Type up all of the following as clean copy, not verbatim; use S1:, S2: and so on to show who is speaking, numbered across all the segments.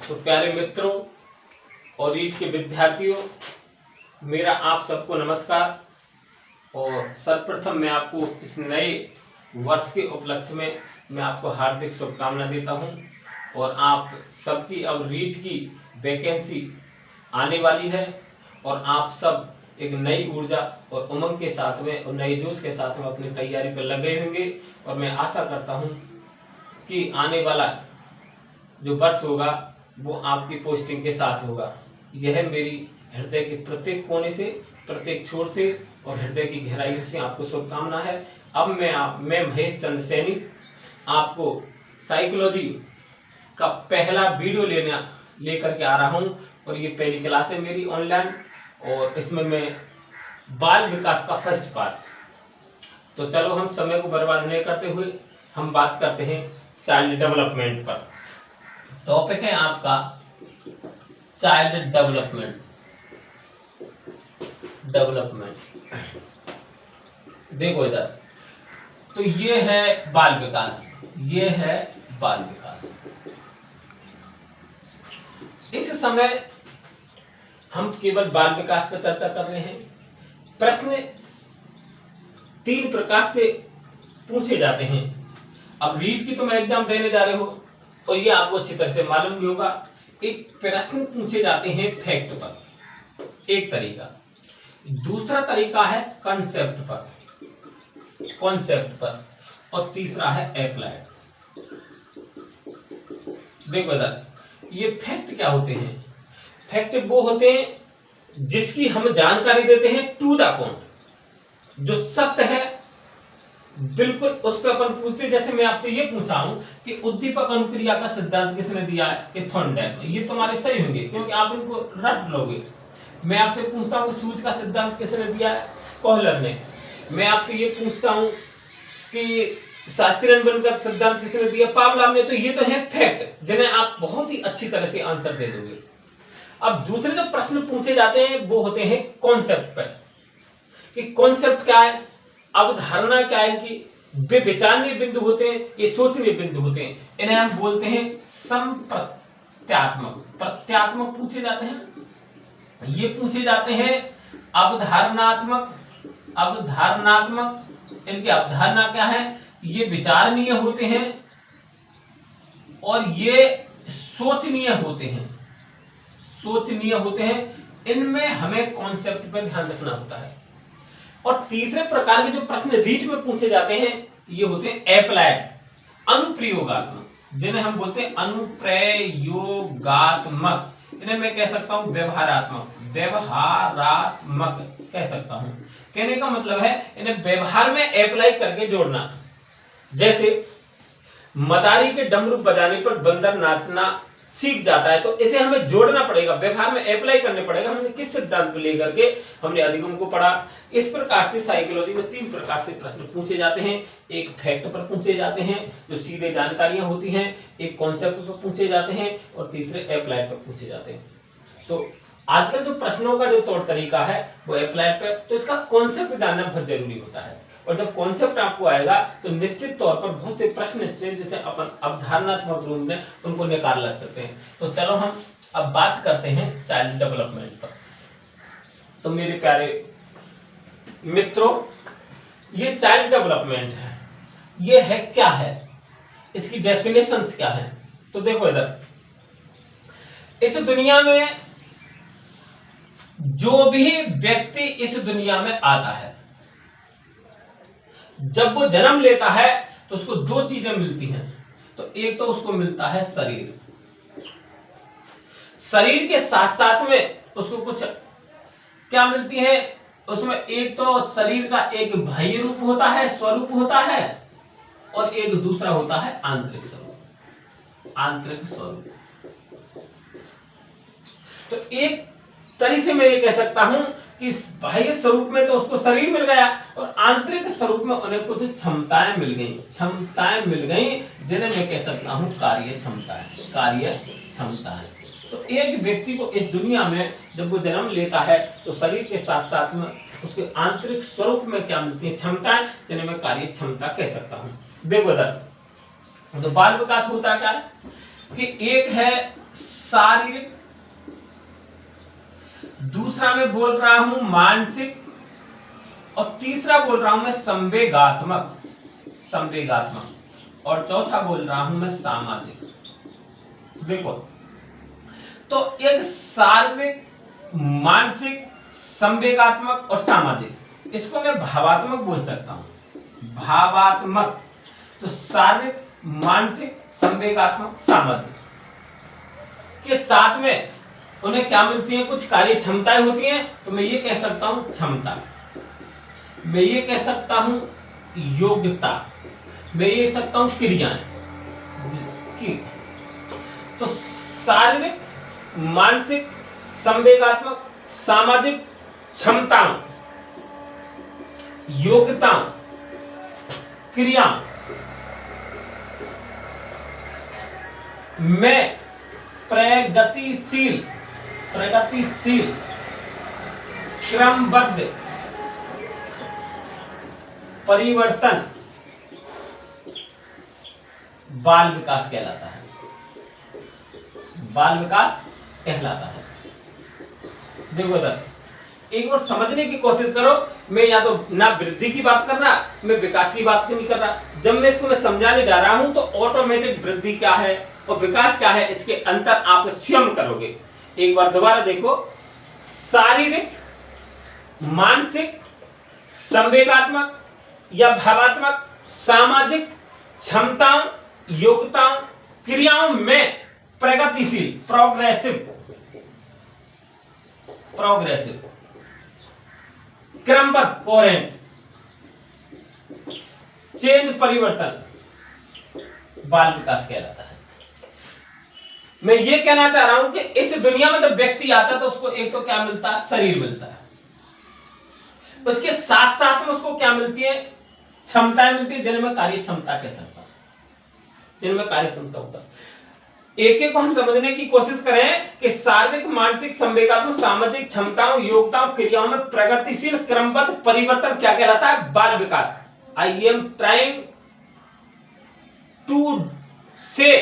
S1: तो प्यारे मित्रों और रीट के विद्यार्थियों, मेरा आप सबको नमस्कार। और सर्वप्रथम मैं आपको इस नए वर्ष के उपलक्ष्य में मैं आपको हार्दिक शुभकामनाएं देता हूं। और आप सबकी अब रीट की वैकेंसी आने वाली है और आप सब एक नई ऊर्जा और उमंग के साथ में और नए जोश के साथ में अपनी तैयारी पर लगे होंगे। और मैं आशा करता हूं कि आने वाला जो वर्ष होगा वो आपकी पोस्टिंग के साथ होगा। यह मेरी हृदय के प्रत्येक कोने से, प्रत्येक छोर से और हृदय की गहराई से आपको शुभकामना है। अब मैं महेश चंद्र सैनी आपको साइकोलॉजी का पहला वीडियो लेकर के आ रहा हूं। और ये पहली क्लास है मेरी ऑनलाइन, और इसमें मैं बाल विकास का फर्स्ट पार्ट। तो चलो हम समय को बर्बाद नहीं करते हुए हम बात करते हैं चाइल्ड डेवलपमेंट पर। टॉपिक है आपका चाइल्ड डेवलपमेंट। देखो इधर, तो ये है बाल विकास, ये है बाल विकास। इस समय हम केवल बाल विकास पर चर्चा कर रहे हैं। प्रश्न 3 प्रकार से पूछे जाते हैं। अब रीट की तुम एग्जाम देने जा रहे हो और ये आपको अच्छी तरह से मालूम भी होगा। एक प्रश्न पूछे जाते हैं फैक्ट पर, एक तरीका। दूसरा तरीका है कॉन्सेप्ट पर, और तीसरा है एप्लाइड। देखो इधर, ये फैक्ट क्या होते हैं? फैक्ट वो होते हैं जिसकी हम जानकारी देते हैं टू द पॉइंट, जो सत्य है बिल्कुल उस पर अपन पूछते हैं। जैसे मैं आपसे ये पूछा हूं कि उद्दीपक अनुक्रिया का सिद्धांत किसने दिया है? कि थॉर्नडाइक। ये तुम्हारे सही होंगे क्योंकि आप इनको रट लोगे। मैं आपसे पूछता हूं कि सूच का सिद्धांत किसने दिया है? कोहलर ने। मैं आपसे ये पूछता हूं कि शास्त्रीय अनबन का सिद्धांत किसने दिया? पावलोव ने। तो ये तो है फैक्ट जिन्हें आप बहुत ही अच्छी तरह से आंसर दे दोगे। अब दूसरे जो प्रश्न पूछे जाते हैं वो होते हैं कॉन्सेप्ट पर, कि कॉन्सेप्ट क्या है, अवधारणा क्या है इनकी, वे विचारणीय बिंदु होते हैं, ये सोचनीय बिंदु होते हैं। इन्हें हम बोलते हैं संप्रत्यात्मक। प्रत्यात्मक पूछे जाते हैं, ये पूछे जाते हैं अवधारणात्मक। इनकी अवधारणा क्या है? ये विचारणीय होते हैं और ये सोचनीय होते हैं। इनमें हमें कॉन्सेप्ट पर ध्यान रखना होता है। और तीसरे प्रकार के जो प्रश्न रीट में पूछे जाते हैं ये होते हैं एप्लाइड, अनुप्रयोगात्मक, जिन्हें हम बोलते हैं अनुप्रयोगात्मक। इन्हें मैं कह सकता हूं व्यवहारात्मक कह सकता हूं। कहने का मतलब है इन्हें व्यवहार में अप्लाई करके जोड़ना। जैसे मदारी के डमरू बजाने पर बंदर नाचना सीख जाता है, तो इसे हमें जोड़ना पड़ेगा, व्यवहार में अप्लाई करने पड़ेगा। हमने किस सिद्धांत को लेकर के हमने अधिगम को पढ़ा। इस प्रकार से साइकोलॉजी में 3 प्रकार से प्रश्न पूछे जाते हैं। एक फैक्ट पर पूछे जाते हैं जो सीधे जानकारियां होती हैं, एक कॉन्सेप्ट पर पूछे जाते हैं और तीसरे अप्लाई पर पूछे जाते हैं। तो आजकल जो प्रश्नों का जो तौर तरीका है वो अप्लाई पर, तो इसका कॉन्सेप्ट जानना बहुत जरूरी होता है। और जब कॉन्सेप्ट आपको आएगा तो निश्चित तौर पर बहुत से प्रश्न जिसे अपन अवधारणात्मक रूप में उनको निकाल लग सकते हैं। तो चलो हम अब बात करते हैं चाइल्ड डेवलपमेंट पर। तो मेरे प्यारे मित्रों, ये चाइल्ड डेवलपमेंट है, ये है क्या है, इसकी डेफिनेशंस क्या है? तो देखो इधर, इस दुनिया में जो भी व्यक्ति इस दुनिया में आता है, जब वो जन्म लेता है तो उसको 2 चीजें मिलती हैं। तो एक तो उसको मिलता है शरीर के साथ साथ में उसको कुछ क्या मिलती है उसमें? एक तो शरीर का एक बाह्य रूप होता है, स्वरूप होता है, और एक दूसरा होता है आंतरिक स्वरूप। तो एक तरीके से मैं ये कह सकता हूं कि बाह्य स्वरूप में तो उसको शरीर मिल गया और आंतरिक स्वरूप में उन्हें कुछ क्षमताएं मिल गई, जिन्हें मैं कह सकता हूं कार्य क्षमताएं। तो एक व्यक्ति को इस दुनिया में जब वो जन्म लेता है तो शरीर के साथ साथ में उसके आंतरिक स्वरूप में क्या मिलती है? क्षमताएं, जिन्हें मैं कार्य क्षमता कह सकता हूं। देखो इधर, तो बाल विकास होता क्या है कि एक है शारीरिक, दूसरा मैं बोल रहा हूं मानसिक, और तीसरा बोल रहा हूं मैं संवेगात्मक, और चौथा बोल रहा हूं मैं सामाजिक। देखो, तो एक शारीरिक, मानसिक, संवेगात्मक और सामाजिक, इसको मैं भावात्मक बोल सकता हूं, भावात्मक। तो शारीरिक, मानसिक, संवेगात्मक, सामाजिक के साथ में उन्हें क्या मिलती है, कुछ कार्य क्षमताएं होती हैं। तो मैं ये कह सकता हूं क्षमता, मैं ये कह सकता हूं योग्यता, मैं ये कह सकता हूं क्रियाएं की। तो शारीरिक, मानसिक, संवेगात्मक, सामाजिक, क्षमताओं, योग्यताओं, क्रियाओं में प्रगतिशील, क्रमबद्ध परिवर्तन बाल विकास कहलाता है, बाल विकास कहलाता है। देखो इधर एक बार समझने की कोशिश करो, मैं या तो ना वृद्धि की बात कर रहा, मैं विकास की बात नहीं कर रहा। जब मैं इसको मैं समझाने जा रहा हूं तो ऑटोमेटिक वृद्धि क्या है और विकास क्या है, इसके अंतर आप स्वयं करोगे। एक बार दोबारा देखो, शारीरिक, मानसिक, संवेगात्मक या भावात्मक, सामाजिक, क्षमताओं, योग्यताओं, क्रियाओं में प्रगतिशील, प्रोग्रेसिव, क्रमबद्ध, कोहेरेंट, चेंज, परिवर्तन बाल विकास कहलाता है। मैं ये कहना चाह रहा हूं कि इस दुनिया में जब व्यक्ति आता है तो उसको एक तो क्या मिलता है, शरीर मिलता है, उसके साथ साथ में उसको क्या मिलती है, क्षमताएं मिलती है, जिनमें कार्य क्षमता कह सकता, जिनमें कार्य क्षमता होता है। एक एक को हम समझने की कोशिश करें कि शारीरिक, मानसिक, संवेगात्मक, सामाजिक, क्षमताओं, योग्यताओं, क्रियाओं में प्रगतिशील, क्रमबद्ध परिवर्तन क्या कहलाता है, बाल विकास। आई एम ट्राइंग टू से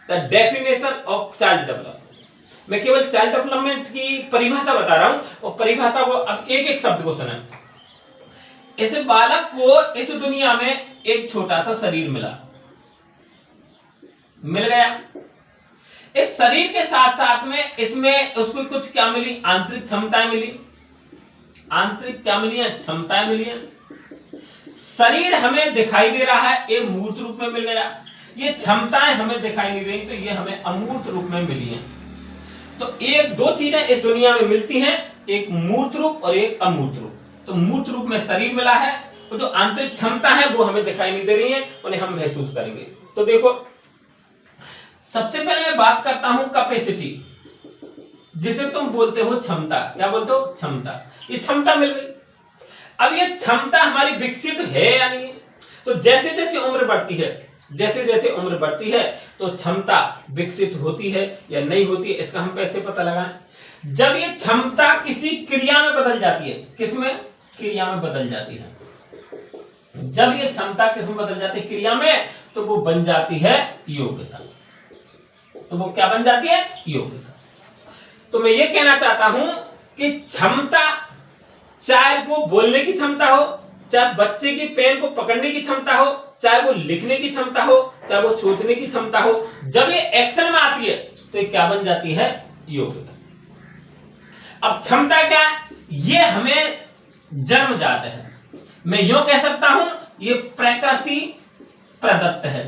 S1: the definition of child development. मैं केवल चाइल्ड डेवलपमेंट की परिभाषा बता रहा हूं, और परिभाषा को अब एक एक शब्द को सुना। इस बालक को इस दुनिया में एक छोटा सा शरीर मिल गया। इस शरीर के साथ साथ में इसमें उसको कुछ क्या मिली, आंतरिक क्षमताएं मिली, आंतरिक क्या मिली है, क्षमताएं मिली हैं। शरीर हमें दिखाई दे रहा है, ये मूर्त रूप में मिल गया। ये क्षमताएं हमें दिखाई नहीं रही, तो ये हमें अमूर्त रूप में मिली हैं। तो एक दो चीजें इस दुनिया में मिलती हैं, एक मूर्त रूप और एक अमूर्त रूप। तो मूर्त रूप में शरीर मिला है, तो जो आंतरिक क्षमता है वो हमें दिखाई नहीं दे रही है, उन्हें हम महसूस करेंगे। तो देखो, सबसे पहले मैं बात करता हूं कैपेसिटी, जिसे तुम बोलते हो क्षमता। क्या बोलते हो, क्षमता। ये क्षमता मिल गई। अब ये क्षमता हमारी विकसित है या नहीं है? तो जैसे जैसे उम्र बढ़ती है, जैसे जैसे उम्र बढ़ती है तो क्षमता विकसित होती है या नहीं होती है, इसका हम कैसे पता लगाएं? जब ये क्षमता किसी क्रिया में बदल जाती है, किसमें, क्रिया में बदल जाती है। जब ये क्षमता किसमें बदल जाती है, क्रिया में, तो वो बन जाती है योग्यता। तो वो क्या बन जाती है, योग्यता। तो मैं ये कहना चाहता हूं कि क्षमता, चाहे वो बोलने की क्षमता हो, चाहे बच्चे की पेन को पकड़ने की क्षमता हो, चाहे वो लिखने की क्षमता हो, चाहे वो सोचने की क्षमता हो, जब ये एक्शन में आती है तो ये क्या बन जाती है, योग्यता। अब क्षमता क्या है, ये हमें जन्मजात है। मैं यूं कह सकता हूं ये प्रकृति प्रदत्त है।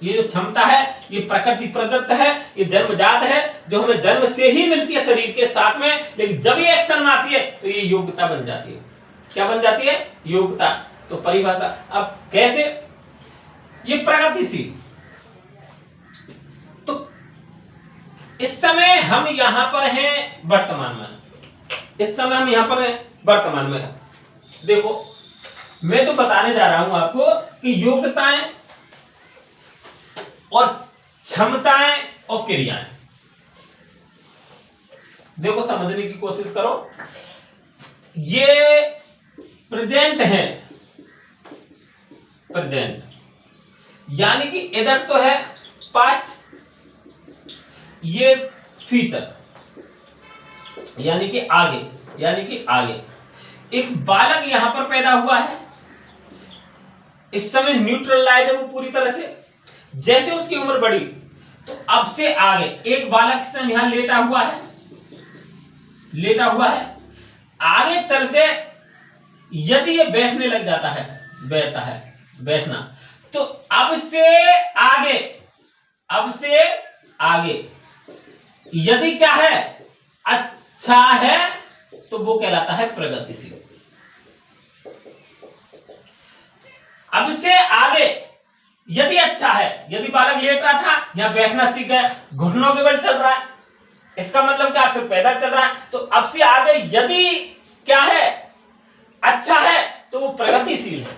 S1: ये जो क्षमता है ये प्रकृति प्रदत्त है, ये जन्मजात है, जो हमें जन्म से ही मिलती है शरीर के साथ में। लेकिन जब ये एक्शन में आती है तो ये योग्यता बन जाती है। क्या बन जाती है, योग्यता। तो परिभाषा अब कैसे, ये प्रगतिशील। तो इस समय हम यहां पर हैं वर्तमान में, इस समय हम यहां पर हैं वर्तमान में। देखो, मैं तो बताने जा रहा हूं आपको कि योग्यताएं और क्षमताएं और क्रियाएं, देखो समझने की कोशिश करो। ये प्रेजेंट है, प्रेजेंट, यानी कि इधर तो है पास्ट, ये फ्यूचर यानी कि आगे, एक बालक यहां पर पैदा हुआ है, इस समय न्यूट्रलाइज है वो पूरी तरह से। जैसे उसकी उम्र बढ़ी तो अब से आगे एक बालक इस समय यहां लेटा हुआ है, आगे चल के यदि ये बैठने लग जाता है, बैठना, तो अब से आगे यदि क्या है, अच्छा है, तो वो कहलाता है प्रगतिशील। अब से आगे यदि अच्छा है, यदि बालक लेट रहा था या बैठना सीख गया, घुटनों के बल चल रहा है, इसका मतलब क्या, फिर पैदल चल रहा है, तो अब से आगे यदि क्या है, अच्छा है, तो वो प्रगतिशील है।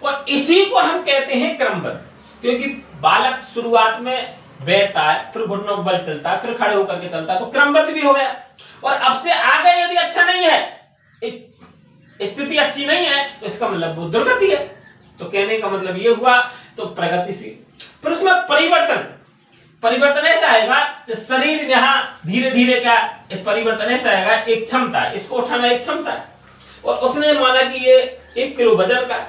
S1: और इसी को हम कहते हैं क्रमबद्ध, क्योंकि बालक शुरुआत में बैठता है, फिर घुटनों का बल चलता है, फिर खड़े होकर के चलता है, तो क्रमबद्ध भी हो गया। और अब से आगे यदि अच्छा नहीं है, स्थिति अच्छी नहीं है, तो इसका मतलब वो दुर्गति है। तो कहने का मतलब ये हुआ, तो प्रगतिशील। फिर उसमें परिवर्तन ऐसा आएगा कि शरीर यहां धीरे धीरे क्या, इस परिवर्तन ऐसा आएगा, एक क्षमता है, इसको उठाना एक क्षमता है, और उसने माना कि ये 1 किलो वजन का है,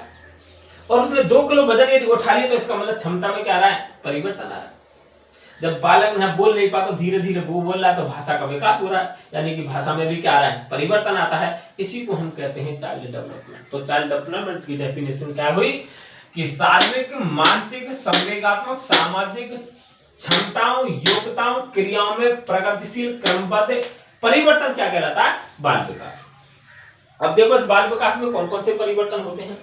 S1: और उसने 2 किलो वजन यदि उठा लिया, तो इसका मतलब क्षमता में क्या आ रहा है, परिवर्तन आ रहा है। जब बालक यहां बोल नहीं पाता, धीरे धीरे वो बोल रहा है, तो भाषा का विकास हो रहा है, यानी कि भाषा में भी क्या आ रहा है, परिवर्तन आता है। इसी को हम कहते हैं चाइल्ड डेवलपमेंट। तो चाइल्ड डेवलपमेंट की डेफिनेशन क्या हुई कि शारीरिक, मानसिक, संवेगात्मक, सामाजिक क्षमताओं, योग्यताओं, क्रियाओं में प्रगतिशील क्रमबद्ध परिवर्तन क्या कहलाता है, बाल विकास। अब देखो इस बाल विकास में कौन कौन से परिवर्तन होते हैं।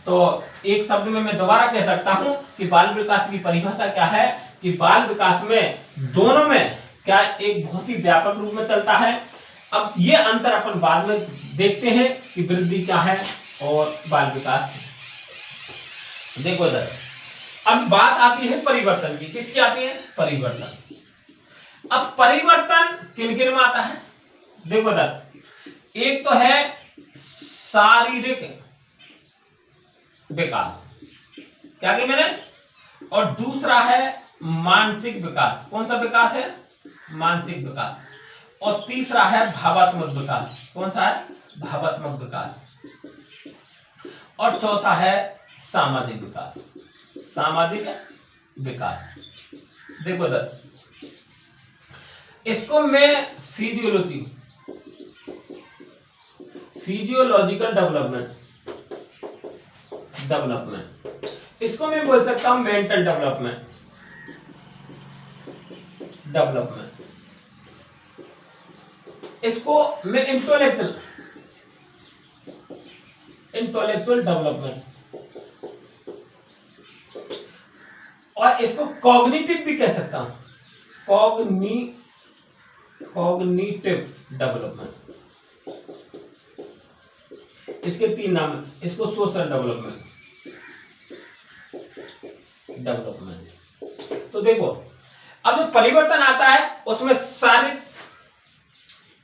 S1: तो एक शब्द में मैं दोबारा कह सकता हूं कि बाल विकास की परिभाषा क्या है, कि बाल विकास में दोनों में क्या एक बहुत ही व्यापक रूप में चलता है। अब ये अंतर अपन बाद में देखते हैं कि वृद्धि क्या है और बाल विकास। देखो इधर अब बात आती है परिवर्तन की, किसकी आती है, परिवर्तन। अब परिवर्तन किन किन में आता है, देखो इधर एक तो है शारीरिक विकास, क्या कही मैंने, और दूसरा है मानसिक विकास। कौन सा विकास है, मानसिक विकास। और तीसरा है भावात्मक विकास। कौन सा है, भावात्मक विकास। और चौथा है सामाजिक विकास, सामाजिक विकास। देखो इधर इसको मैं फिजियोलॉजिकल डेवलपमेंट, इसको मैं बोल सकता हूं मेंटल डेवलपमेंट, इसको मैं इंटेलेक्चुअल डेवलपमेंट, और इसको कॉग्निटिव भी कह सकता हूं, कॉग्निटिव डेवलपमेंट। इसके 3 नाम है। इसको सोशल डेवलपमेंट। तो देखो अब जो परिवर्तन आता है उसमें शारीरिक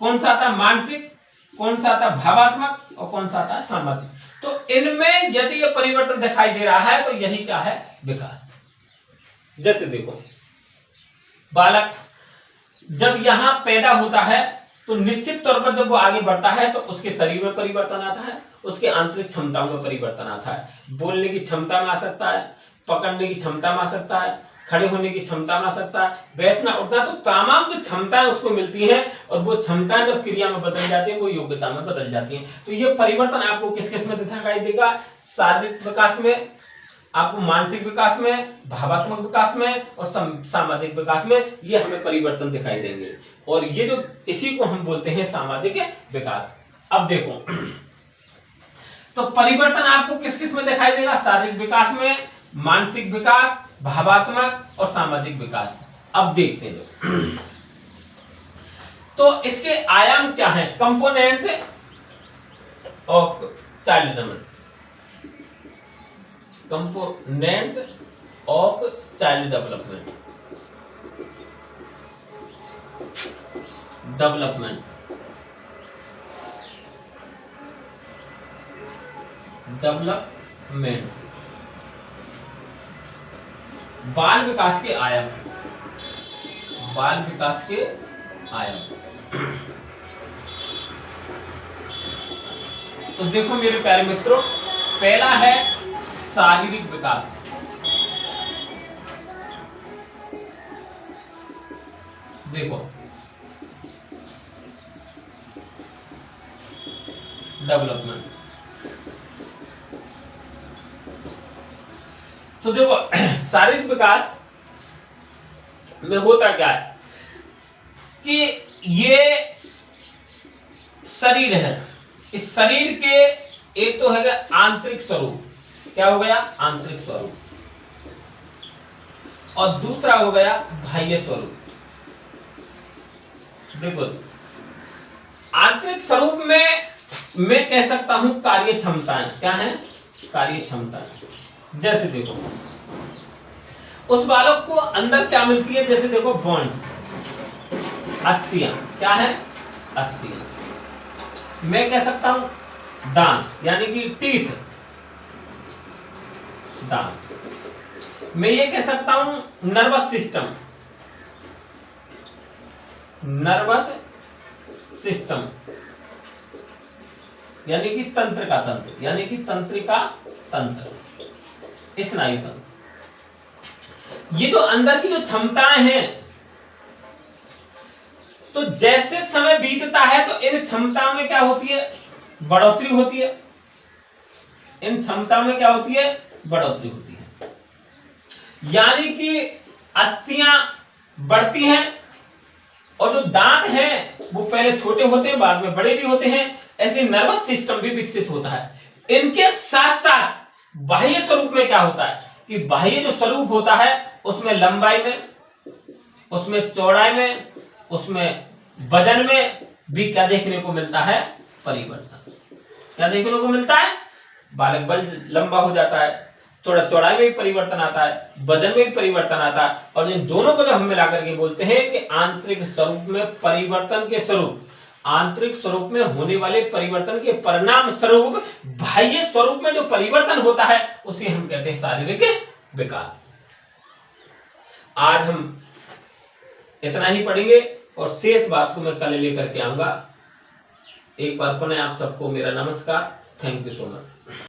S1: कौन सा आता है, मानसिक कौन सा आता है, भावात्मक, और कौन सा आता है, सामाजिक। तो इनमें यदि ये परिवर्तन दिखाई दे रहा है तो यही क्या है, विकास। जैसे देखो बालक जब यहां पैदा होता है तो निश्चित तौर पर जब वो आगे बढ़ता है तो उसके शरीर में परिवर्तन आता है, उसके आंतरिक क्षमताओं में परिवर्तन आता है। बोलने की क्षमता में आ सकता है, पकड़ने की क्षमता में आ सकता है, खड़े होने की क्षमता में आ सकता है, बैठना उठना, तो तमाम जो क्षमताएं उसको मिलती हैं, और वो क्षमताएं जब क्रिया में बदल जाती है वो योग्यता में बदल जाती हैं। तो ये परिवर्तन आपको किस किस में दिखाई देगा, शारीरिक विकास में, आपको मानसिक विकास में, भावात्मक विकास में, और सामाजिक विकास में, ये हमें परिवर्तन दिखाई देंगे। और ये जो इसी को हम बोलते हैं सामाजिक विकास। अब देखो तो परिवर्तन आपको किस किस में दिखाई देगा, शारीरिक विकास में, मानसिक विकास, भावात्मक और सामाजिक विकास। अब देखते हैं तो इसके आयाम क्या हैं, components of child development, components of child development, development, बाल विकास के आयाम। बाल विकास के आयाम। तो देखो मेरे प्यारे मित्रों, पहला है शारीरिक विकास। देखो डेवलपमेंट। तो देखो शारीरिक विकास में होता क्या है कि ये शरीर है, इस शरीर के एक तो है आंतरिक स्वरूप, क्या हो गया आंतरिक स्वरूप, और दूसरा हो गया बाह्य स्वरूप। देखो आंतरिक स्वरूप में मैं कह सकता हूं कार्य क्षमताएं, क्या है कार्य क्षमताएं। जैसे देखो उस बालक को अंदर क्या मिलती है, जैसे देखो बोन्स, अस्थियां, क्या है अस्थियां। मैं कह सकता हूं दांत यानी कि टीथ, दांत। मैं ये कह सकता हूं नर्वस सिस्टम, नर्वस सिस्टम यानी कि तंत्र का तंत्र, यानी कि तंत्रिका तंत्र, स्नायु तंत्र। ये जो अंदर की जो क्षमताएं हैं, तो जैसे समय बीतता है तो इन क्षमताओं में क्या होती है बढ़ोतरी होती है, इन क्षमताओं में क्या होती है बढ़ोतरी होती है। यानी कि अस्थियां बढ़ती हैं और जो दांत हैं वो पहले छोटे होते हैं बाद में बड़े भी होते हैं। ऐसे नर्वस सिस्टम भी विकसित होता है। इनके साथ साथ बाह्य स्वरूप में क्या होता है कि बाह्य जो स्वरूप होता है उसमें लंबाई में, उसमें चौड़ाई में, उसमें वजन में भी क्या देखने को मिलता है परिवर्तन। क्या देखने को मिलता है, बालक बल लंबा हो जाता है, थोड़ा चौड़ाई में भी परिवर्तन आता है, वजन में भी परिवर्तन आता है। और इन दोनों को जब हम मिलाकर के बोलते हैं कि आंतरिक स्वरूप में परिवर्तन के स्वरूप, आंतरिक स्वरूप में होने वाले परिवर्तन के परिणाम स्वरूप बाह्य स्वरूप में जो परिवर्तन होता है उसे हम कहते हैं शारीरिक विकास। आज हम इतना ही पढ़ेंगे और शेष बात को मैं कल लेकर के आऊंगा। एक बार पुनः आप सबको मेरा नमस्कार। Thank you so much.